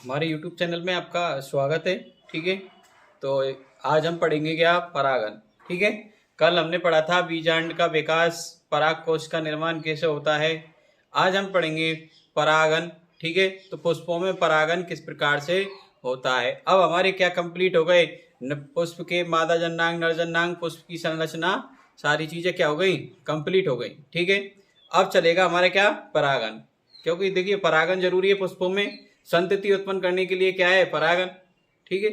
हमारे YouTube channel में आपका स्वागत है। ठीक है, तो आज हम पढ़ेंगे क्या, परागन। ठीक है, कल हमने पढ़ा था बीजांड का विकास, पराग कोश का निर्माण कैसे होता है। आज हम पढ़ेंगे परागन। ठीक है, तो पुष्पों में परागन किस प्रकार से होता है। अब हमारे क्या कंप्लीट हो गए, पुष्प के मादा जननांग, नर जननांग, पुष्प की संरचना, सारी चीजें क्या हो गई, कंप्लीट हो गई। ठीक है, अब चलेगा हमारे क्या, परागन। क्योंकि देखिए परागन जरूरी है पुष्पों में, संतति उत्पन्न करने के लिए क्या है, परागन। ठीक है,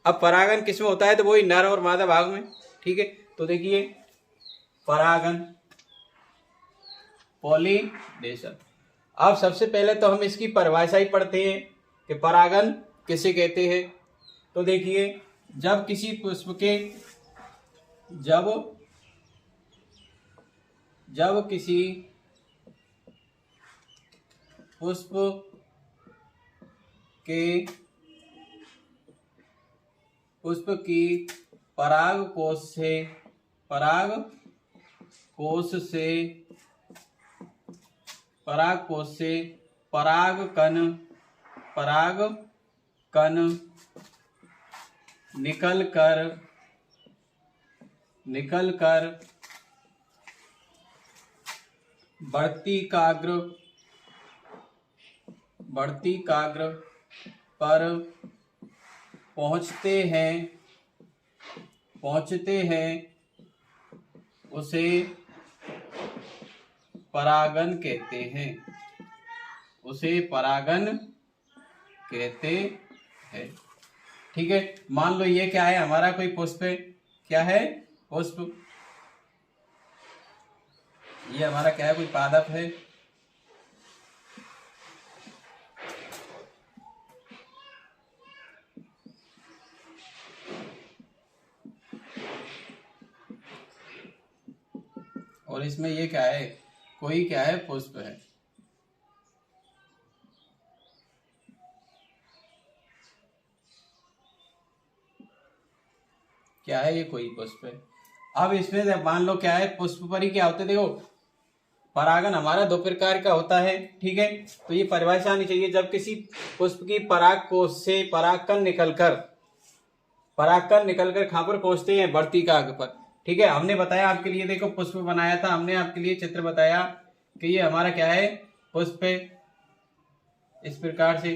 अब परागन किसमें होता है, तो वही नर और मादा भाग में। ठीक है, तो देखिए परागन, पॉलिनेशन। अब सबसे पहले तो हम इसकी परिभाषा ही पढ़ते हैं कि परागन किसे कहते हैं। तो देखिए जब किसी पुष्प के जब किसी पुष्प की पराग कोश से पराग कण निकल कर बढ़ती काग्र पर पहुंचते हैं, उसे परागन कहते हैं। ठीक है, मान लो ये क्या है, हमारा कोई पुष्प है। क्या है, पुष्प। ये हमारा क्या है, कोई पादप है। और इसमें ये क्या है, कोई क्या है, पुष्प है। क्या है, ये कोई पुष्प है। अब इसमें मान लो क्या है, पुष्प पर ही क्या होते, देखो परागन हमारा दो प्रकार का होता है। ठीक है, तो ये परिभाषा आनी चाहिए। जब किसी पुष्प की पराग कोश से परागकण निकलकर कहाँ पर पहुंचते हैं, बढ़ती काग पर। ठीक है, हमने बताया आपके लिए, देखो पुष्प बनाया था हमने आपके लिए, चित्र बताया कि ये हमारा क्या है, पुष्प है। इस प्रकार से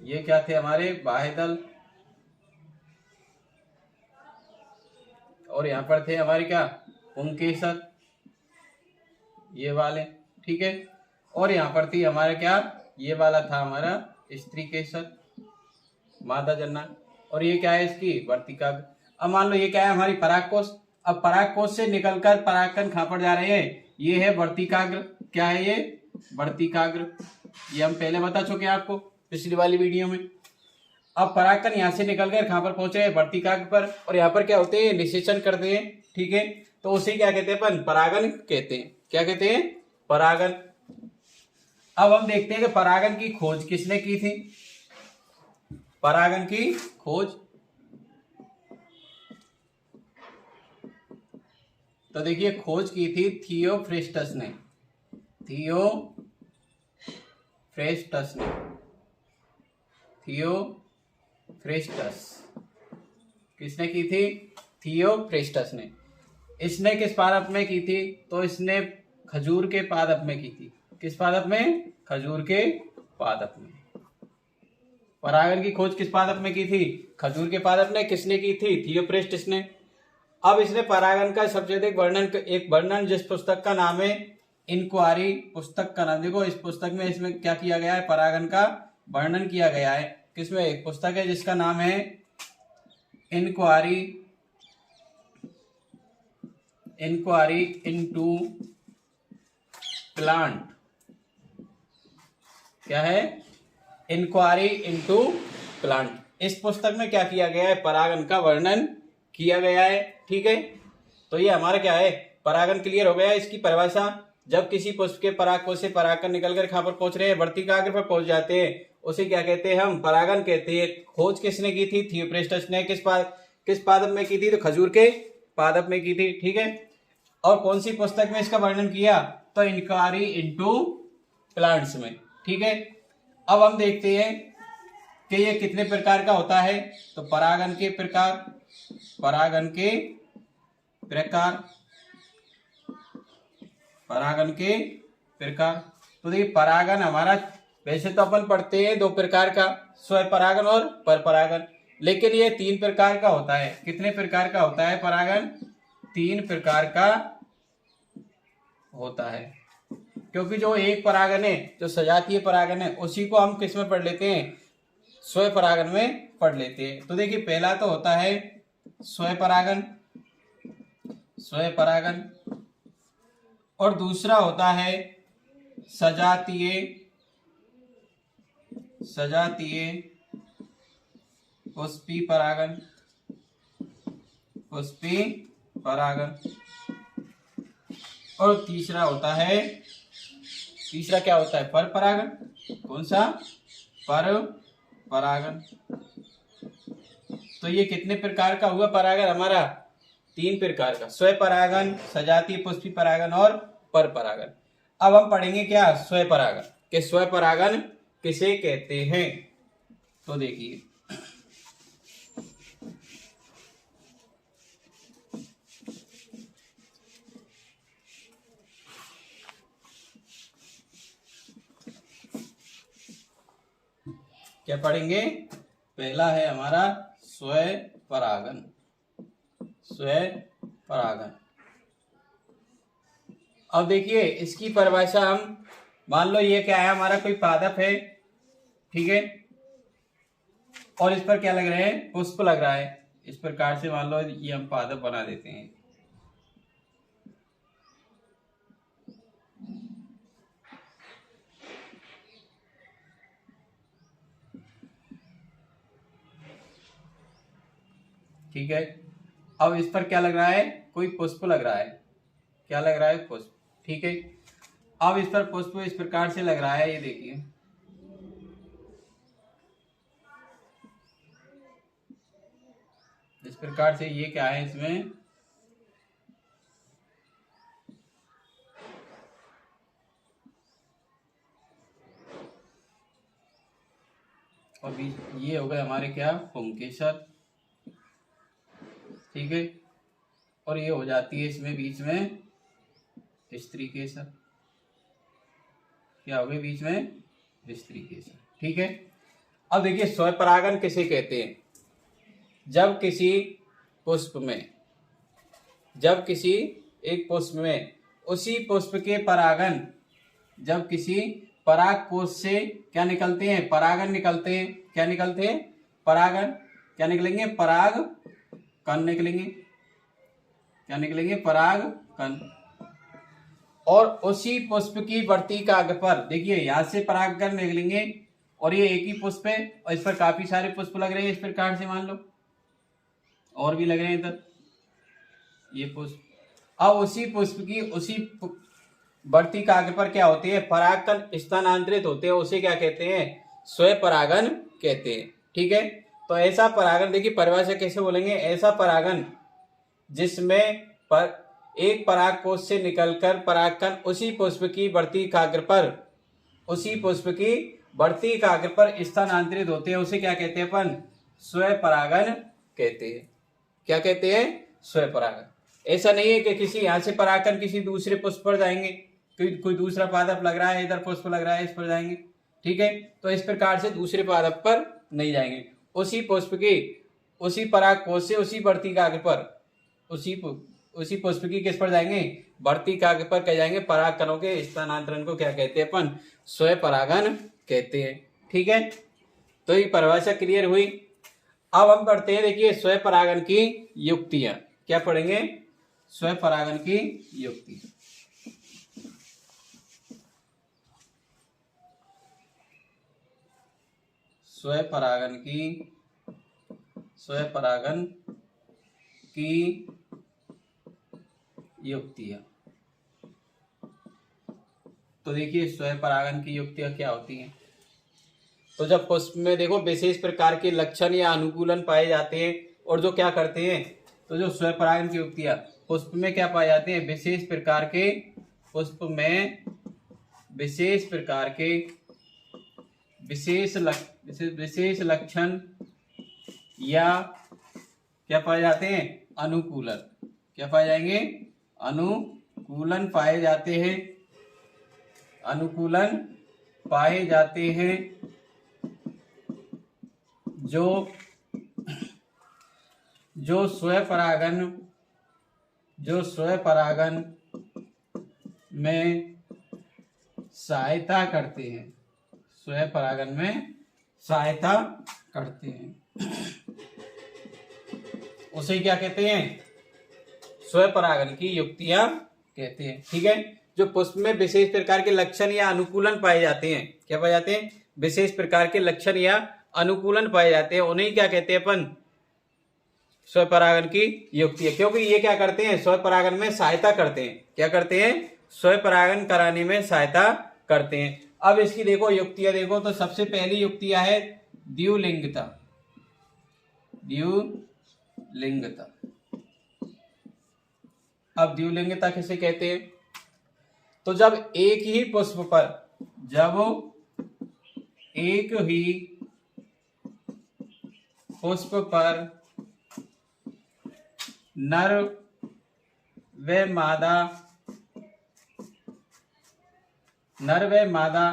ये क्या थे, हमारे बाह्यदल, और यहाँ पर थे हमारे क्या, पुंकेसर, ये वाले। ठीक है, और यहाँ पर थी हमारा क्या, ये वाला था हमारा स्त्री केसर, मादा जननांग। और ये क्या है, इसकी वर्तिका। अब मान लो ये क्या है, हमारी परागकोश। अब परागकोश से निकलकर परागकण कहाँ पर जा रहे हैं, ये है वर्तिकाग्र। क्या है ये, वर्तिकाग्र। ये हम पहले बता चुके हैं आपको पिछली वाली वीडियो में। अब परागकण यहाँ से निकलकर कहाँ पर पहुंचे, वर्तिकाग्र पर। और यहाँ पर क्या होते हैं, निषेचन करते हैं। ठीक है, तो उसे क्या कहते हैं अपन, परागन कहते हैं। क्या कहते हैं, परागन। अब हम देखते हैं कि परागन की खोज किसने की थी। परागन की खोज, तो देखिए खोज की थी थियोफ्रेस्टस ने। किसने की थी, थियोफ्रेस्टस ने। इसने किस पादप में की थी, तो इसने खजूर के पादप में की थी। किस पादप में, खजूर के पादप में। परागन की खोज किस पादप में की थी, खजूर के पादप ने। किसने की थी, थियोफ्रेस्टस ने। अब इसने परागन का सबसे अधिक वर्णन जिस पुस्तक का नाम है इंक्वायरी, पुस्तक का नाम देखो, इस पुस्तक में इसमें क्या किया गया है, परागन का वर्णन किया गया है। किसमें, एक पुस्तक है जिसका नाम है इंक्वायरी इनटू प्लांट। क्या है, इंक्वायरी इनटू प्लांट। इस पुस्तक में क्या किया गया है, परागन का वर्णन किया गया है। ठीक है, तो ये हमारा क्या है, परागन क्लियर हो गया। इसकी परिभाषा, जब किसी पुष्प के परागकोश से परागकण निकलकर कहां पर पहुंच रहे हैं, वर्तिकाग्र पर पहुंच जाते हैं, उसे क्या कहते हैं, हम परागन कहते हैं। खोज किसने की थी, थियोफ्रेस्टस ने। किस पादप में की थी, तो खजूर के पादप में की थी। ठीक है, और कौन सी पुस्तक में इसका वर्णन किया? तो इंक्वायरी इनटू प्लांट्स में। ठीक है, अब हम देखते हैं कि ये कितने प्रकार का होता है। तो परागन के प्रकार, परागन के प्रकार, परागन के प्रकार। तो देखिए परागन हमारा वैसे तो अपन पढ़ते हैं दो प्रकार का, स्वपरागन और परपरागन, लेकिन ये 3 प्रकार का होता है। कितने प्रकार का होता है परागन? 3 प्रकार का होता है, क्योंकि जो एक परागन है, जो सजातीय परागन है, उसी को हम किस में पढ़ लेते हैं? स्वपरागन में पढ़ लेते हैं। तो देखिए पहला तो होता है स्वपरागन, स्वपरागन, और दूसरा होता है सजातीय, सजातीय पुष्पी परागन, पुष्पी परागन। और तीसरा होता है, तीसरा क्या होता है? पर परागन। कौन सा? पर परागन। तो ये कितने प्रकार का हुआ परागन हमारा? 3 प्रकार का, स्वपरागन, सजातीय पुष्पी परागन और पर परागन। अब हम पढ़ेंगे क्या? स्वपरागन के स्वपरागन किसे कहते हैं। तो देखिए क्या पढ़ेंगे? पहला है हमारा स्वपरागन, स्वपरागन। अब देखिए इसकी परिभाषा हम, मान लो ये क्या है हमारा, कोई पादप है, ठीक है, और इस पर क्या लग रहे हैं? पुष्प लग रहा है। इस प्रकार से मान लो ये हम पादप बना देते हैं। ठीक है, अब इस पर क्या लग रहा है? कोई पुष्प लग रहा है। क्या लग रहा है? पुष्प। ठीक है, अब इस पर पुष्प इस प्रकार से लग रहा है, ये देखिए, इस प्रकार से। ये क्या है इसमें? और ये हो गए हमारे क्या? पुंकेसर। ठीक है, और ये हो जाती है इसमें बीच में स्त्रीकेसर। क्या हो गए बीच में? स्त्रीकेसर। ठीक है, अब देखिए स्वपरागन किसे कहते हैं? जब किसी पुष्प में, जब किसी एक पुष्प में उसी पुष्प के परागन, जब किसी पराग कोश से क्या निकलते हैं? परागन निकलते हैं। क्या निकलते हैं? परागन। क्या निकलेंगे? पराग कण निकलेंगे। क्या निकलेंगे? पराग कण। और उसी पुष्प की वर्तिकाग्र पर देखिए यहां से परागकण निकलेंगे, और ये एक ही पुष्प है और इस पर काफी सारे पुष्प लग रहे हैं। इस प्रकार से मान लो और भी लग रहे हैं इधर ये पुष्प। अब उसी पुष्प की उसी वर्तिकाग्र पर क्या होती है? परागकण स्थानांतरित होते हैं, उसे क्या कहते हैं? स्वपरागन कहते हैं। ठीक है, तो ऐसा परागन, देखिए परिभाषा कैसे बोलेंगे? ऐसा परागन जिसमें एक पराग कोश से निकलकर परागकण उसी पुष्प की वर्तिकाग्र पर, उसी पुष्प की वर्तिकाग्र पर स्थानांतरित होते हैं, उसे क्या कहते हैं अपन? स्वपरागन कहते हैं। क्या कहते हैं? स्वपरागन। ऐसा नहीं है कि किसी यहां से परागकण किसी दूसरे पुष्प पर जाएंगे, कोई दूसरा पादप लग रहा है, इधर पुष्प लग रहा है, इस पर जाएंगे। ठीक है, तो इस प्रकार से दूसरे पादप पर नहीं जाएंगे, उसी पुष्प की उसी पराग कोश से उसी वर्तिकाग्र पर, उसी पुष्प की किस पर जाएंगे? वर्तिकाग्र पर क्या जाएंगे? परागकणों के स्थानांतरण को क्या कहते हैं अपन? स्वपरागन कहते हैं। ठीक है, तो ये परिभाषा क्लियर हुई। अब हम पढ़ते हैं, देखिए स्वपरागन की युक्तियां। क्या पढ़ेंगे? स्वपरागन की युक्ति। स्वपरागन की युक्तियां। तो देखिए स्वपरागन की युक्तियां क्या होती हैं। तो जब पुष्प में देखो विशेष प्रकार के लक्षण या अनुकूलन पाए जाते हैं, और जो क्या करते हैं, तो जो स्वपरागन की युक्तियां, पुष्प में क्या पाए जाते हैं, विशेष प्रकार के पुष्प में विशेष प्रकार के विशेष लक्षण या क्या पाए जाते हैं, अनुकूलन। क्या पाए जाएंगे, अनुकूलन पाए जाते हैं, अनुकूलन पाए जाते हैं जो स्वपरागन में सहायता करते हैं, स्वपरागन में सहायता करते हैं, उसे क्या कहते हैं, स्वपरागन की युक्तियां कहते हैं। ठीक है, जो पुष्प में विशेष प्रकार के लक्षण या अनुकूलन पाए जाते हैं, क्या पाए जाते हैं, विशेष प्रकार के लक्षण या अनुकूलन पाए जाते हैं, उन्हें क्या कहते हैं अपन, स्वपरागन की युक्तियां। क्योंकि ये क्या करते हैं, स्वपरागन में सहायता करते हैं। क्या करते हैं, स्वपरागन कराने में सहायता करते हैं। अब इसकी देखो युक्तियां देखो, तो सबसे पहली युक्तियां है द्विलिंगता। द्विलिंगता, अब द्विलिंगता किसे कहते हैं, तो जब एक ही पुष्प पर नर व मादा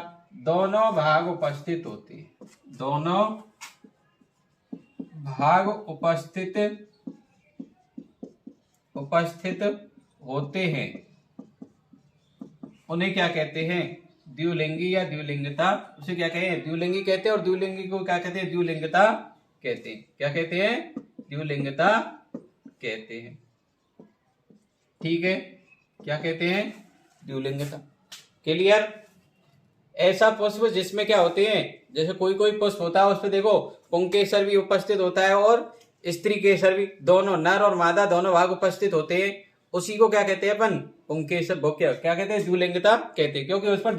दोनों भाग उपस्थित होते हैं, दोनों भाग उपस्थित होते हैं, उन्हें क्या कहते हैं, द्विलिंगी या द्विलिंगता। उसे क्या कहते हैं, द्विलिंगी कहते हैं, और द्विलिंगी को क्या कहते हैं, द्विलिंगता कहते हैं। क्या कहते हैं, द्विलिंगता कहते हैं। ठीक है, क्या कहते हैं, द्विलिंगता। क्लियर। ऐसा पुष्प जिसमें क्या होते हैं, जैसे कोई पुष्प होता है उसपे देखो पुंकेसर भी उपस्थित होता है और स्त्री केसर भी, दोनों नर और मादा दोनों भाग उपस्थित होते हैं, उसी को क्या कहते हैं अपन, पुंकेसर। क्या कहते हैं, द्विलिंगता कहते हैं, क्योंकि उस पर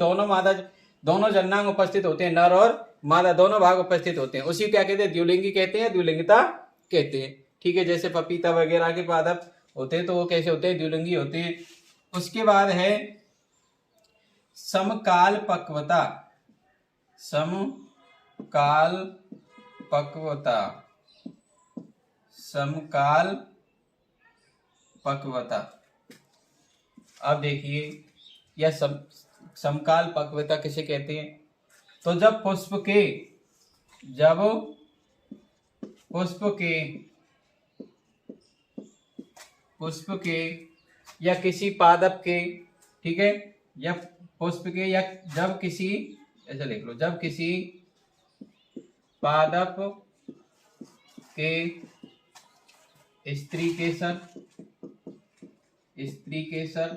दोनों जन्नांग उपस्थित होते हैं, नर और मादा दोनों भाग उपस्थित होते हैं, उसी क्या कहते हैं, द्विलिंगी कहते हैं, द्विलिंगता कहते हैं। ठीक है, जैसे पपीता वगैरह के पादप होते हैं तो वो कैसे होते हैं, द्विलिंगी होते हैं। उसके बाद है समकाल पक्वता। समकाल पक्वता। अब देखिए यह समकाल पक्वता किसे कहते हैं, तो जब पुष्प के या किसी पादप के, ठीक है, या पुष्प के, या जब किसी, ऐसा लिख लो, जब किसी पादप के स्त्री केसर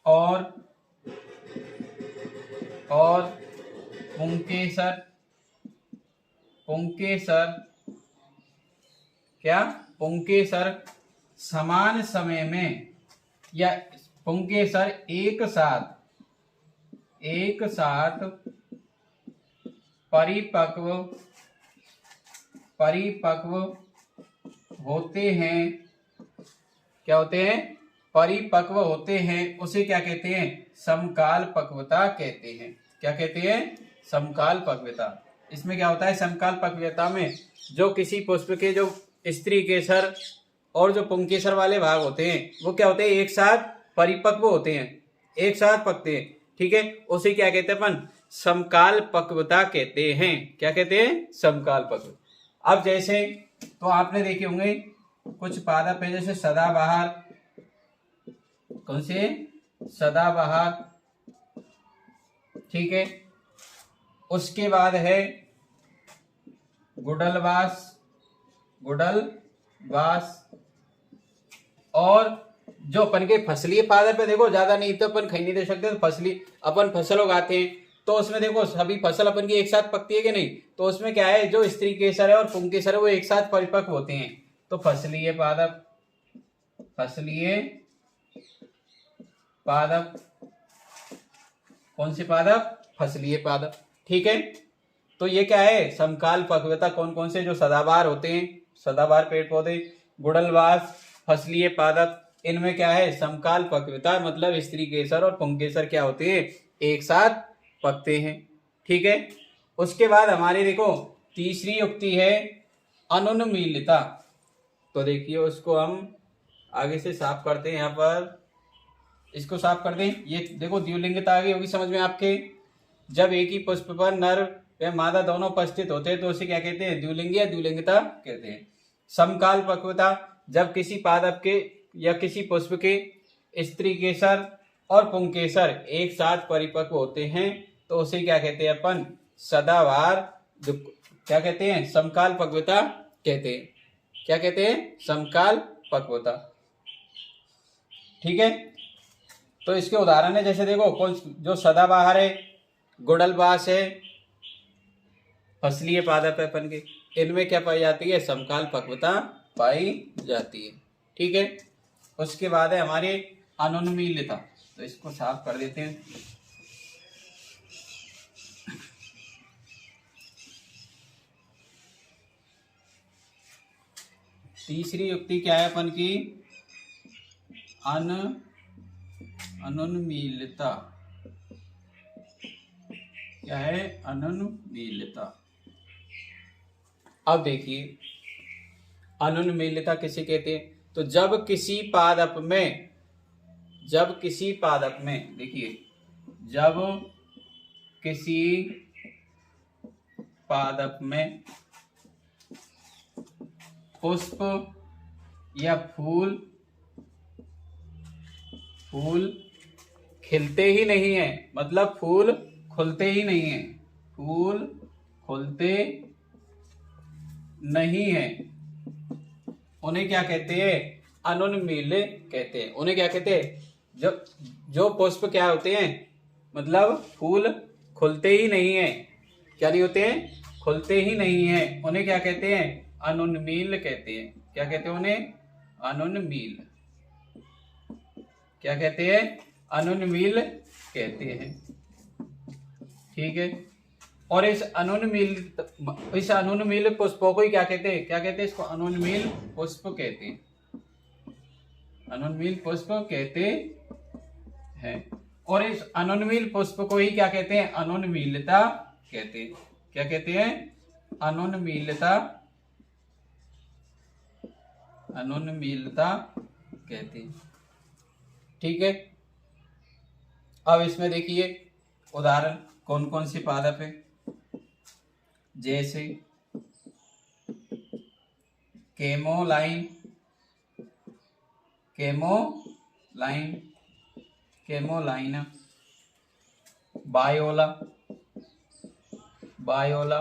और पुंकेसर समान समय में, या पुंकेसर एक साथ परिपक्व होते हैं। क्या होते हैं, परिपक्व होते हैं, उसे क्या कहते हैं, समकाल पक्वता कहते हैं। क्या कहते हैं, समकाल पक्वता। इसमें क्या होता है, समकाल पक्वता में जो किसी पुष्प के जो स्त्री केसर और जो पुंकेसर वाले भाग होते हैं वो क्या होते हैं, एक साथ परिपक्व होते हैं, एक साथ पकते हैं। ठीक है, उसे क्या कहते हैं अपन, समकाल पक्वता कहते हैं। क्या कहते हैं, समकाल पक्वता। अब जैसे तो आपने देखे होंगे कुछ पादप है, जैसे सदाबहार। कौन से, सदाबहार। ठीक है, उसके बाद है गुडलवास। और जो अपन के फसलीय पादप पे देखो ज्यादा नहीं तो अपन खाई नहीं दे सकते, तो अपन फसल उगाते हैं तो उसमें देखो सभी फसल अपन की एक साथ पकती है कि नहीं, तो उसमें क्या है, जो स्त्री केसर है और पुंकेसर है वो एक साथ परिपक्व होते हैं। तो फसलीय पादप कौन से पादप, फसलीय पादप। ठीक है, तो ये क्या है, समकाल पक्वता। कौन कौन से, जो सदाबहार होते हैं, सदाबहार पेड़ पौधे, गुड़लवास फसलीय पादप, इनमें क्या है, समकाल पक्वता, मतलब स्त्री केसर और पुंकेसर क्या होते हैं, एक साथ पकते हैं। ठीक है। उसके बाद हमारे देखो तीसरी युक्ति है अनुन्मीलिता। तो देखिए उसको हम आगे से साफ करते हैं, यहाँ पर इसको साफ कर दें। ये देखो द्विलिंगता आ गई होगी समझ में आपके। जब एक ही पुष्प पर नर व मादा दोनों उपस्थित होते हैं तो उसे क्या कहते हैं, द्विलिंग या द्विलिंगता कहते हैं। समकाल पक्वता, जब किसी पादप के या किसी पुष्प के स्त्री केसर और पुंकेसर एक साथ परिपक्व होते हैं तो उसे क्या कहते हैं अपन, सदाबहार, जो क्या कहते हैं, समकाल पक्वता कहते हैं। क्या कहते हैं, समकाल पक्वता। ठीक है। तो इसके उदाहरण है, जैसे देखो कौन, जो सदाबहार है, गुड़लबास है, फसलीय पादप है अपन के, इनमें क्या पाई जाती है, समकाल पक्वता पाई जाती है। ठीक है। उसके बाद है हमारे अनुन्मीलिता। तो इसको साफ कर देते हैं। तीसरी युक्ति क्या है अपन की, अनुन्मीलिता। क्या है, अनुन्मीलिता। अब देखिए अनुन्मीलिता किसे कहते हैं, तो जब किसी पादप में देखिए, जब किसी पादप में पुष्प या फूल खिलते ही नहीं है, मतलब फूल खुलते ही नहीं है, फूल खुलते नहीं है, उन्हें क्या कहते हैं, अनुन्मील कहते हैं। उन्हें क्या कहते हैं, जो पुष्प क्या होते हैं, मतलब फूल खुलते ही नहीं है, क्या नहीं होते हैं, खुलते ही नहीं है, उन्हें क्या कहते हैं, अनुन्मील कहते हैं। क्या कहते हैं उन्हें, अनुन्मील। क्या कहते हैं, अनुन्मील कहते हैं। ठीक है। और इस अनुन्मील पुष्पों को ही क्या कहते हैं, क्या कहते हैं, इसको अनुन्मील पुष्प कहते हैं, अनुन्मील पुष्प कहते हैं। और इस अनुन्मील पुष्प को ही क्या कहते हैं, अनुन्मीलिता कहते हैं। क्या कहते हैं, अनुन्मीलिता कहते हैं। ठीक है। अब इसमें देखिए उदाहरण कौन कौन से पादप है, जैसे केमोलाइन, बायोला,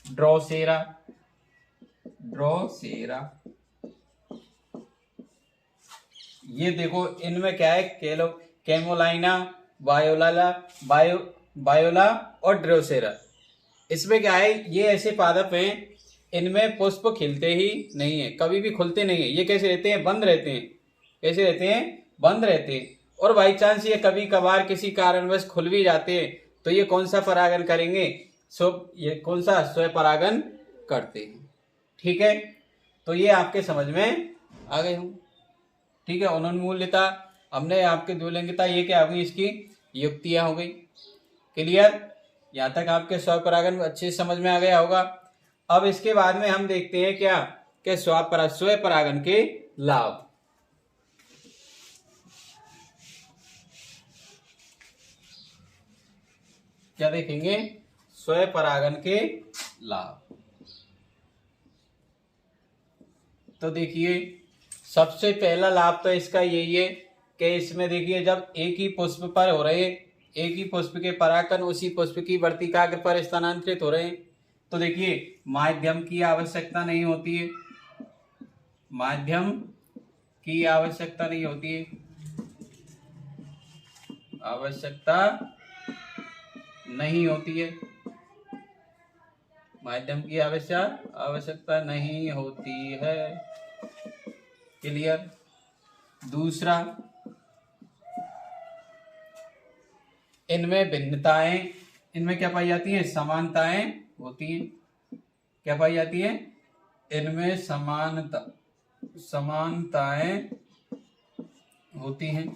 ड्रोसेरा, ये देखो इनमें क्या है, केमोलाइना, बायोला और ड्रोसेरा। इसमें क्या है, ये ऐसे पादप हैं, इनमें पुष्प खिलते ही नहीं है, कभी भी खुलते नहीं है। ये कैसे रहते हैं, बंद रहते हैं। कैसे रहते हैं, बंद रहते हैं। और बाई चांस ये कभी कभार किसी कारणवश खुल भी जाते हैं तो ये कौन सा परागण करेंगे, ये कौन सा, स्वयं परागण करते हैं। ठीक है। तो ये आपके समझ में आ गए हों। ठीक है। अनुन्मूल्यता हमने, आपके द्विलिंगता ये क्या हो गई, इसकी युक्तियां हो गई। क्लियर, यहाँ तक आपके स्वयं परागण अच्छे से समझ में आ गया होगा। अब इसके बाद में हम देखते हैं क्या, कि स्वयं परागण के लाभ। क्या देखेंगे, स्वयं परागण के लाभ। तो देखिए सबसे पहला लाभ तो इसका यही है कि इसमें देखिए, जब एक ही पुष्प पर हो रहे, एक ही पुष्प के परागकण उसी पुष्प की वर्तिकाग्र पर स्थानांतरित हो रहे हैं, तो देखिए माध्यम की आवश्यकता नहीं होती है, माध्यम की आवश्यकता नहीं होती है, आवश्यकता नहीं होती है, माध्यम की आवश्यकता नहीं होती है। क्लियर। दूसरा, इनमें भिन्नताएं, इनमें क्या पाई जाती हैं, समानताएं होती हैं। क्या पाई जाती है, इनमें समानताएं होती हैं।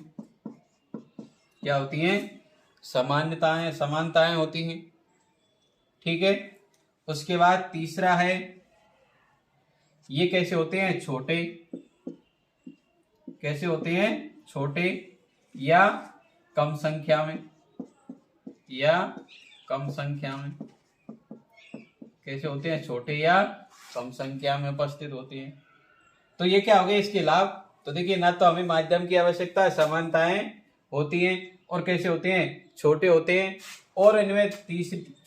क्या होती हैं? समानताएं होती हैं। ठीक है। उसके बाद तीसरा है, ये कैसे होते हैं? छोटे। कैसे होते हैं? छोटे या कम संख्या में, कैसे होते हैं? छोटे या कम संख्या में उपस्थित होते हैं। तो ये क्या हो गया इसके लाभ? तो देखिए, ना तो हमें माध्यम की आवश्यकता है, समानताएं होती हैं, और कैसे होते हैं? छोटे होते हैं। और इनमें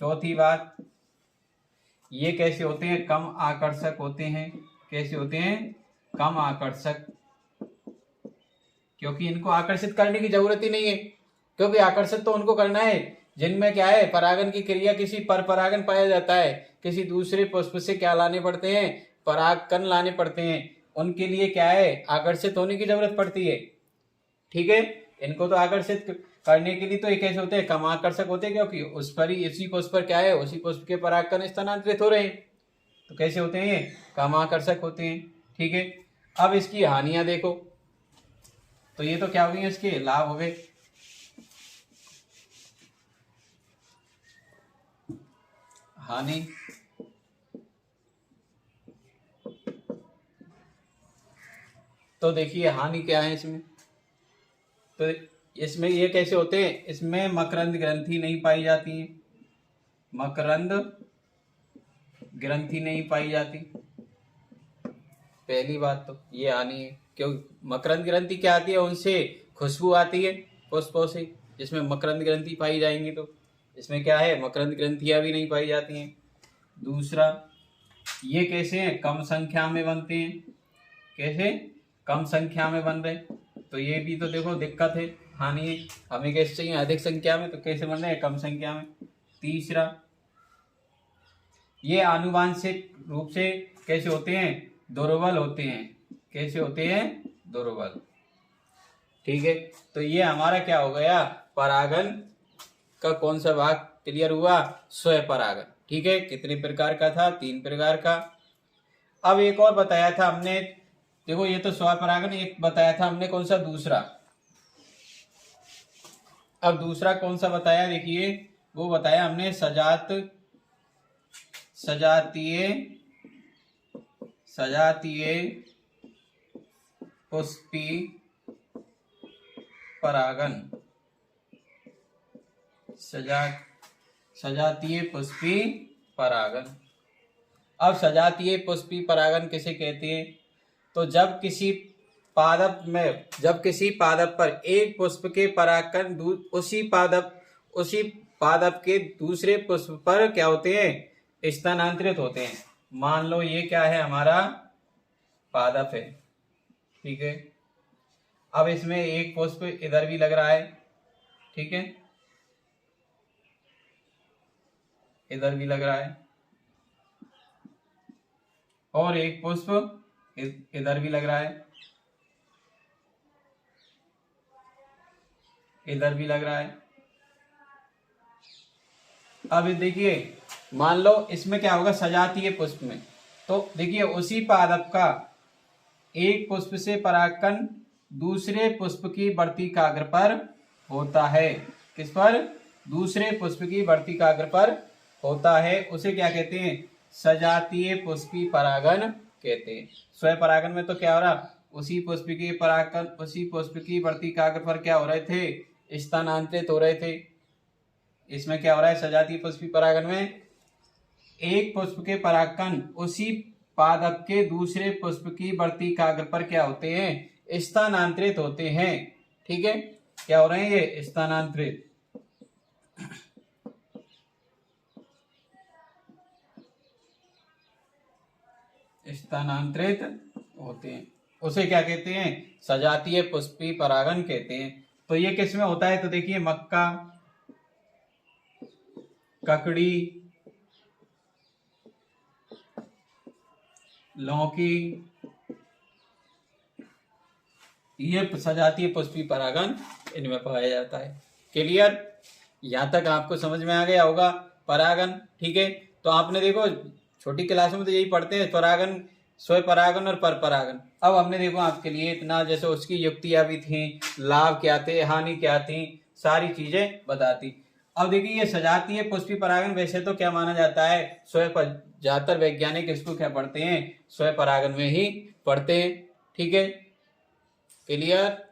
चौथी बात, ये कैसे होते हैं? कम आकर्षक होते हैं। कैसे होते हैं? कम आकर्षक, क्योंकि इनको आकर्षित करने की जरूरत ही नहीं है, क्योंकि आकर्षित तो उनको करना है जिनमें क्या है? परागन की क्रिया, किसी पर परागन पाया जाता है, किसी दूसरे पुष्प से क्या लाने पड़ते हैं? परागकण लाने पड़ते हैं। उनके लिए क्या है? आकर्षित होने की जरूरत पड़ती है। ठीक है। इनको तो आकर्षित करने के लिए तो ये कैसे होते हैं? कम आकर्षक होते हैं, क्योंकि उस पर ही, इसी पुष्प पर क्या है? उसी पुष्प के परागकण स्थानांतरित हो रहे हैं। तो कैसे होते हैं? ये कम आकर्षक होते हैं। ठीक है। अब इसकी हानियां देखो। तो ये तो क्या हुई? इसके लाभ हो गए। हानि, तो देखिए हानि क्या है इसमें। तो इसमें ये कैसे होते हैं? इसमें मकरंद ग्रंथि नहीं पाई जाती है। मकरंद ग्रंथि नहीं पाई जाती, पहली बात तो ये हानि है। क्यों? मकरंद ग्रंथि क्या आती है? उनसे खुशबू आती है पुष्पों से, जिसमें मकरंद ग्रंथि पाई जाएंगी। तो इसमें क्या है? मकरंद ग्रंथियां भी नहीं पाई जाती हैं। दूसरा, ये कैसे हैं? कम संख्या में बनते हैं। कैसे? कम संख्या में बन रहे, तो ये भी तो देखो दिक्कत है, हानि है। हमें कैसे चाहिए? अधिक संख्या में। तो कैसे बन रहे हैं? कम संख्या में। तीसरा, ये आनुवांशिक रूप से कैसे होते हैं? दुर्बल होते हैं। कैसे होते हैं? दुर्बल। ठीक है। तो ये हमारा क्या हो गया? परागन का कौन सा भाग क्लियर हुआ? स्वपरागन। ठीक है। कितने प्रकार का था? 3 प्रकार का। अब एक और बताया था हमने, देखो ये तो स्वपरागन, एक बताया था हमने कौन सा? दूसरा। अब दूसरा कौन सा बताया? देखिए, वो बताया हमने सजातीय पुष्पी परागन। सजातीय पुष्पी परागन। अब सजातीय पुष्पी परागन किसे कहते हैं? तो जब किसी पादप पर एक पुष्प के परागकण उसी पादप के दूसरे पुष्प पर क्या होते हैं? स्थानांतरित होते हैं। मान लो ये क्या है? हमारा पादप है। ठीक है। अब इसमें एक पुष्प इधर भी लग रहा है। ठीक है, इधर भी लग रहा है, और एक पुष्प इधर भी लग रहा है, इधर भी लग रहा है। अब देखिए, मान लो इसमें क्या होगा? सजातीय पुष्प में, तो देखिए उसी पादप का एक पुष्प से परागकण दूसरे पुष्प की वर्तिकाग्र पर होता है। किस पर? दूसरे पुष्प की वर्तिकाग्र पर होता है। उसे क्या कहते हैं? सजातीय पुष्पी परागन कहते हैं। स्वपरागन में तो क्या हो रहा? उसी पुष्प के परागकण उसी पुष्प की वर्तिकाग्र पर क्या हो रहे थे? स्थानांतरित हो रहे थे। इसमें क्या हो रहा है? सजातीय पुष्पी परागन में एक पुष्प के परागकण उसी पादप के दूसरे पुष्प की वर्तिकाग्र पर क्या होते हैं? स्थानांतरित होते हैं। ठीक है। क्या हो रहे हैं? ये स्थानांतरित होते हैं। उसे क्या कहते हैं? सजातीय पुष्पी परागन कहते हैं। तो ये किस में होता है? तो देखिए, मक्का, ककड़ी, लौकी, ये सजातीय पुष्पी परागन इनमें पाया जाता है। क्लियर? यहां तक आपको समझ में आ गया होगा परागन। ठीक है। तो आपने देखो छोटी क्लास में तो यही पढ़ते हैं, परागन स्वयं परागन और पर परागन। अब हमने देखो आपके लिए इतना, जैसे उसकी युक्तियां भी थी, लाभ क्या थे, हानि क्या थी, सारी चीजें बताती। अब देखिए ये सजातीय पुष्पी परागन वैसे तो क्या माना जाता है, ज्यादातर वैज्ञानिक इसको क्या पढ़ते हैं, स्वयं परागन में ही पढ़ते हैं। ठीक है, क्लियर।